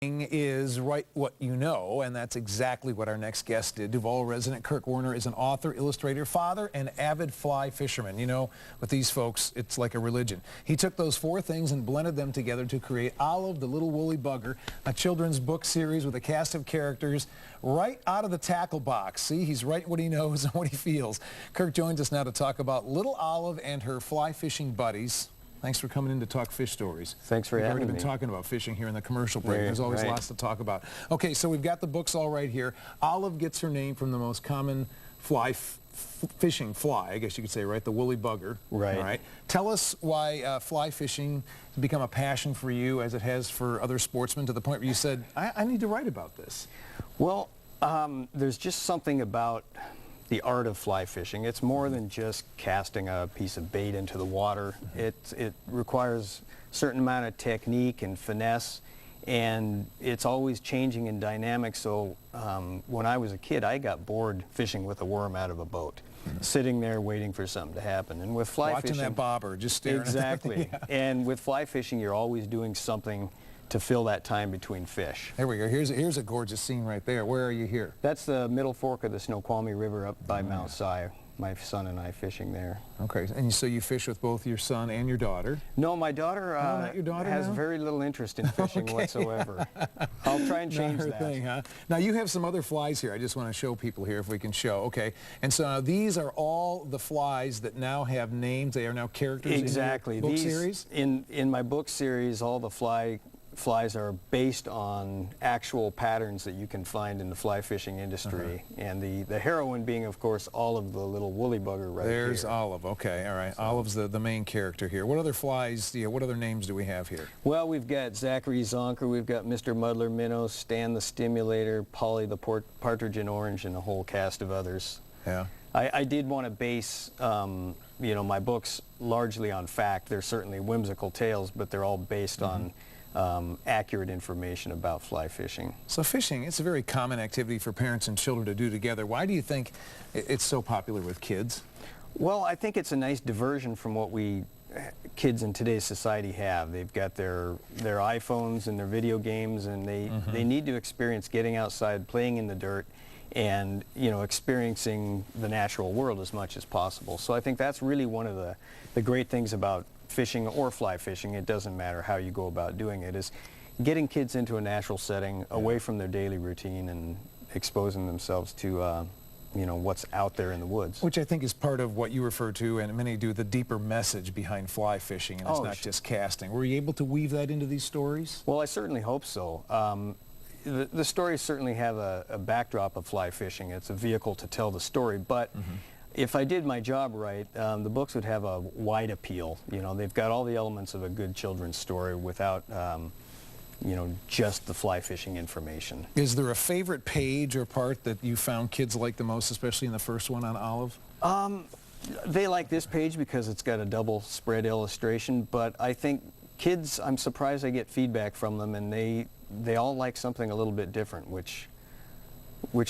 Is write what you know, and that's exactly what our next guest did. Duval resident Kirk Werner is an author, illustrator, father, and avid fly fisherman. You know, with these folks, it's like a religion. He took those four things and blended them together to create Olive, the Little Woolly Bugger, a children's book series with a cast of characters right out of the tackle box. See, he's writing what he knows and what he feels. Kirk joins us now to talk about Little Olive and her fly fishing buddies. Thanks for coming in to talk fish stories. Thanks for having me. We've already been talking about fishing here in the commercial break. There's always lots to talk about. Okay, so we've got the books all right here. Olive gets her name from the most common fishing fly, I guess you could say, right? The woolly bugger. Right. All right. Tell us why fly fishing has become a passion for you as it has for other sportsmen, to the point where you said, I need to write about this. Well, there's just something about the art of fly fishing. It's more than just casting a piece of bait into the water. It requires a certain amount of technique and finesse, and it's always changing in dynamic. So when I was a kid, I got bored fishing with a worm out of a boat, sitting there waiting for something to happen. And with fly fishing, watching that bobber, just staring exactly. at And with fly fishing, you're always doing something to fill that time between fish. There we go. Here's a gorgeous scene right there. Where are you here? That's the middle fork of the Snoqualmie River up by Mount Si. My son and I fishing there. Okay, and so you fish with both your son and your daughter? No, my daughter, not your daughter has now? very little interest in fishing whatsoever. I'll try and change that. Thing, huh? Now you have some other flies here. I just want to show people here if we can show. Okay, and so now these are all the flies that now have names. They are now characters exactly. in your book series? In my book series, all the flies are based on actual patterns that you can find in the fly fishing industry. And the heroine being, of course, Olive, the little woolly bugger right here. There's Olive. Okay, all right. So Olive's the main character here. What other flies, what other names do we have here? Well, we've got Zachary Zonker, we've got Mr. Muddler Minnow, Stan the Stimulator, Polly the Partridge in Orange, and a whole cast of others. Yeah. I did want to base you know, my books largely on fact. They're certainly whimsical tales, but they're all based on accurate information about fly fishing. So fishing, it's a very common activity for parents and children to do together. Why do you think it's so popular with kids? Well, I think it's a nice diversion from what kids in today's society have. They've got their iPhones and their video games, and they need to experience getting outside, playing in the dirt, and experiencing the natural world as much as possible. So I think that's really one of the great things about fishing or fly fishing. It doesn't matter how you go about doing it, is getting kids into a natural setting, away from their daily routine, and exposing themselves to what's out there in the woods. Which I think is part of what you refer to, and many do, the deeper message behind fly fishing, and it's not just casting. Were you able to weave that into these stories? Well, I certainly hope so. The stories certainly have a backdrop of fly fishing. It's a vehicle to tell the story, but if I did my job right, the books would have a wide appeal. They've got all the elements of a good children's story without just the fly fishing information. Is there a favorite page or part that you found kids like the most, especially in the first one on Olive? They like this page because it's got a double spread illustration, but I think kids, I'm surprised I get feedback from them, and they all like something a little bit different, which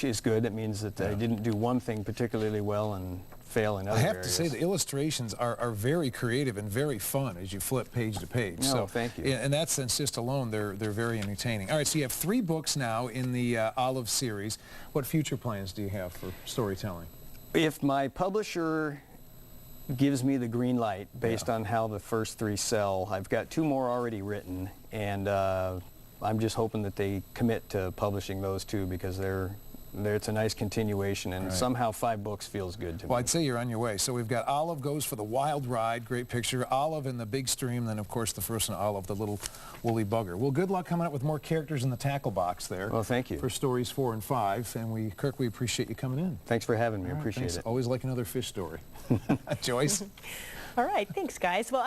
is good. It means that I didn't do one thing particularly well and fail in other areas. I have to say the illustrations are very creative and very fun as you flip page to page. No, so thank you. In that sense, just alone, they're very entertaining. All right, so you have 3 books now in the Olive series. What future plans do you have for storytelling? If my publisher gives me the green light based on how the first 3 sell, I've got 2 more already written, and I'm just hoping that they commit to publishing those 2, because it's a nice continuation, and somehow 5 books feels good to me. Well, I'd say you're on your way. So we've got Olive Goes for the Wild Ride, great picture, Olive in the Big Stream, then of course the first one, Olive, the Little Woolly Bugger. Well, good luck coming up with more characters in the tackle box there. Well, thank you. For stories 4 and 5, and Kirk, we appreciate you coming in. Thanks for having me. I appreciate it. Always like another fish story. Joyce? All right, thanks, guys. Well.